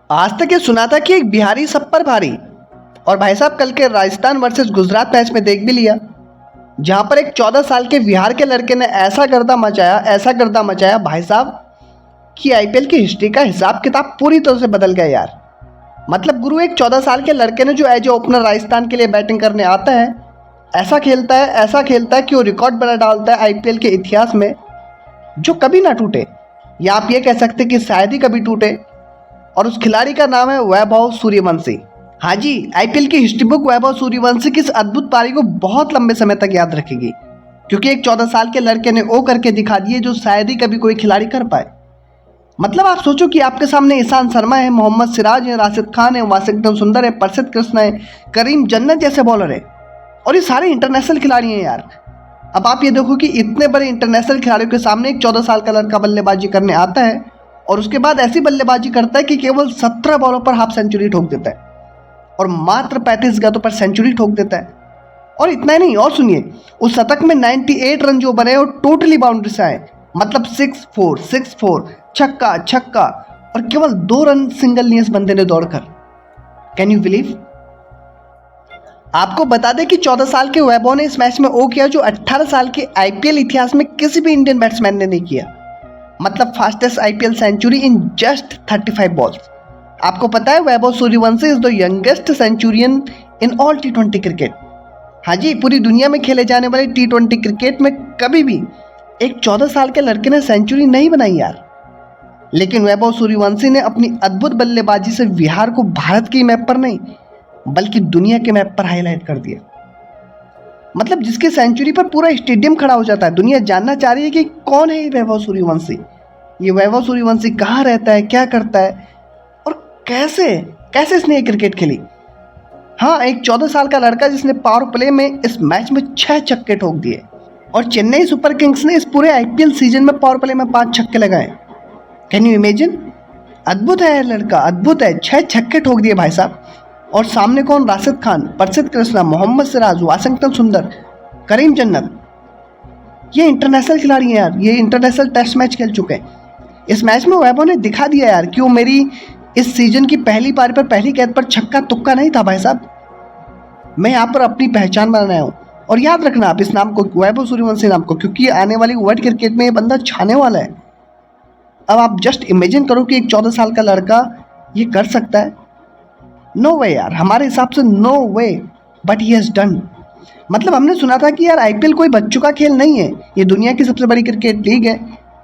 आज तक ये सुना था कि एक बिहारी सब पर भारी। और भाई साहब कल के राजस्थान वर्सेस गुजरात मैच में देख भी लिया, जहां पर एक 14 साल के बिहार के लड़के ने ऐसा गर्दा मचाया भाई साहब कि आईपीएल की हिस्ट्री का हिसाब किताब पूरी तरह से बदल गया यार। मतलब गुरु, एक 14 साल के लड़के ने जो एज ए ओपनर राजस्थान के लिए बैटिंग करने आता है, ऐसा खेलता है कि वो रिकॉर्ड बना डालता है आईपीएल के इतिहास में, जो कभी ना टूटे, या आप ये कह सकते हैं कि शायद ही कभी टूटे। और उस खिलाड़ी का नाम है वैभव सूर्यवंशी। हाँ जी, आईपीएल की हिस्ट्री बुक वैभव सूर्यवंशी की इस अद्भुत पारी को बहुत लंबे समय तक याद रखेगी, क्योंकि एक 14 साल के लड़के ने वो करके दिखा दिए जो शायद ही कभी कोई खिलाड़ी कर पाए। मतलब आप सोचो कि आपके सामने ईशान शर्मा है, मोहम्मद सिराज है, राशिद खान है, वाशिंगटन सुंदर है, प्रसिद्ध कृष्णा है, करीम जन्नत जैसे बॉलर है, और ये सारे इंटरनेशनल खिलाड़ी हैं यार। अब आप ये देखो कि इतने बड़े इंटरनेशनल खिलाड़ियों के सामने एक 14 साल का लड़का बल्लेबाजी करने आता है, और उसके बाद ऐसी बल्लेबाजी करता है कि केवल 17 बॉलों पर हाफ सेंचुरी ठोक देता है और मात्र 35 गेंदों पर सेंचुरी ठोक देता है। और इतना ही नहीं, और सुनिए, उस शतक में 98 रन जो बने और टोटली बाउंड्री से आए, मतलब 6-4 छक्का छक्का, और केवल 2 रन सिंगल लिए इस बंदे ने दौड़कर। Can you believe? आपको बता दें कि 14 साल के वैभव ने इस मैच में वो किया जो 18 साल के आईपीएल इतिहास में किसी भी इंडियन बैट्समैन ने नहीं किया। मतलब fastest IPL century in just 35 balls. आपको पता है Vaibhav Suryavanshi is the youngest centurion in all टी20 क्रिकेट। हाँ जी, पूरी दुनिया में खेले जाने वाले टी20 क्रिकेट में कभी भी एक 14 साल के लड़के ने सेंचुरी नहीं बनाई यार। लेकिन वैभव सूर्यवंशी ने अपनी अद्भुत बल्लेबाजी से बिहार को भारत की मैप पर नहीं बल्कि दुनिया के मैप पर हाईलाइट कर दिया। मतलब जिसकी सेंचुरी पर पूरा स्टेडियम खड़ा हो जाता है। दुनिया जानना चाह रही है कि कौन है ये वैभव सूर्यवंशी, ये वैभव सूर्यवंशी कहाँ रहता है, क्या करता है, और कैसे इसने ये क्रिकेट खेली। हाँ, एक 14 साल का लड़का जिसने पावर प्ले में इस मैच में 6 छक्के ठोक दिए, और चेन्नई सुपर किंग्स ने इस पूरे आईपीएल सीजन में पावर प्ले में 5 छक्के लगाए। Can you imagine? अद्भुत है लड़का, अद्भुत है। 6 छक्के ठोक दिए भाई साहब। और सामने कौन? राशिद खान, प्रसिद्ध कृष्णा, मोहम्मद सिराज, वाशिंगटन सुंदर, करीम जन्नत। ये इंटरनेशनल खिलाड़ी हैं यार, ये इंटरनेशनल टेस्ट मैच खेल चुके हैं। इस मैच में वैभव ने दिखा दिया यार कि वो मेरी इस सीजन की पहली पारी पर पहली गेंद पर छक्का तुक्का नहीं था भाई साहब। मैं यहाँ पर अपनी पहचान बनाया हूँ। और याद रखना आप इस नाम को, वैभव सूर्यवंशी नाम को, क्योंकि आने वाली वर्ल्ड क्रिकेट में ये बंदा छाने वाला है। अब आप जस्ट इमेजिन करो कि एक 14 साल का लड़का ये कर सकता है। नो वे यार, हमारे हिसाब से no way, but he has done. मतलब हमने सुना था कि यार आईपीएल कोई बच्चों का खेल नहीं है, ये दुनिया की सबसे बड़ी क्रिकेट लीग है।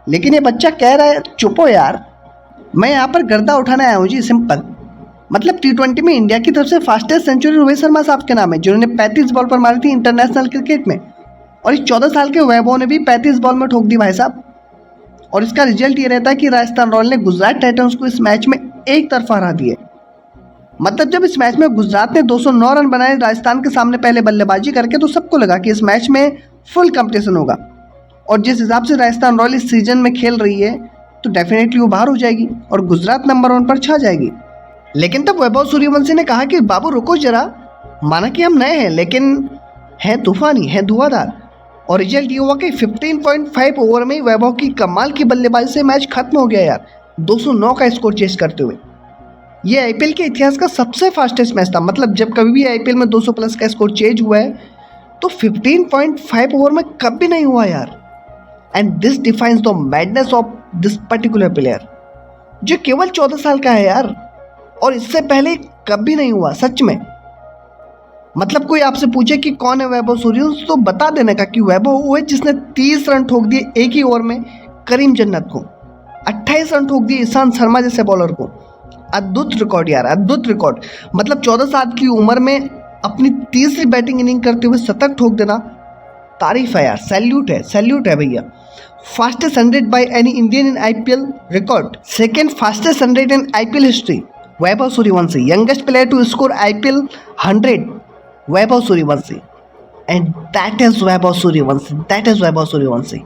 लेकिन ये बच्चा कह रहा है चुप हो यार, मैं यहाँ पर गर्दा उठाने आया हूँ जी, सिंपल। मतलब टी20 में इंडिया की तरफ से फास्टेस्ट सेंचुरी रोहित शर्मा साहब के नाम है, जिन्होंने 35 बॉल पर मारी थी इंटरनेशनल क्रिकेट में। और इस 14 साल के वैभव ने भी 35 बॉल में ठोक दी भाई साहब। और इसका रिजल्ट ये रहता है कि राजस्थान रॉयल ने गुजरात टाइटंस को इस मैच में एक तरफा हरा दिए। मतलब जब इस मैच में गुजरात ने 209 रन बनाए राजस्थान के सामने पहले बल्लेबाजी करके, तो सबको लगा कि इस मैच में फुल कंपटीशन होगा। और जिस हिसाब से राजस्थान रॉयल इस सीजन में खेल रही है, तो डेफिनेटली वो बाहर हो जाएगी और गुजरात नंबर 1 पर छा जाएगी। लेकिन तब वैभव सूर्यवंशी ने कहा कि बाबू रुको जरा, माना कि हम नए हैं लेकिन हैं तूफानी, हैं धुआंधार। और रिजल्ट ये हुआ कि 15.5 ओवर में वैभव की कमाल की बल्लेबाजी से मैच खत्म हो गया यार, 209 का स्कोर चेस करते हुए। ये आईपीएल के इतिहास का सबसे फास्टेस्ट मैच था। मतलब जब कभी भी आईपीएल में 200 प्लस का स्कोर चेंज हुआ है, तो 15.5 ओवर में कभी नहीं हुआ यार। And this defines the madness of this particular player, जो केवल 14 साल का है यार, और इससे पहले कभी नहीं हुआ सच में। मतलब कोई आपसे पूछे कि कौन है वैभव सूर्यवंशी, तो बता देने का कि वैभव वो है जिसने 30 रन ठोक दिए एक ही ओवर में करीम जन्नत को, 28 रन ठोक दिए ईशान शर्मा जैसे बॉलर को। अद्भुत रिकॉर्ड यार, अद्भुत रिकॉर्ड। मतलब 14 साल की उम्र में अपनी तीसरी बैटिंग इनिंग करते हुए शतक ठोक देना, तारीफ है यार, सैल्यूट है भैया। Fastest 100 by any Indian in IPL record, second fastest 100 in IPL history, Vaibhav Suryavanshi. Youngest player to score IPL 100, Vaibhav Suryavanshi. And that is Vaibhav Suryavanshi,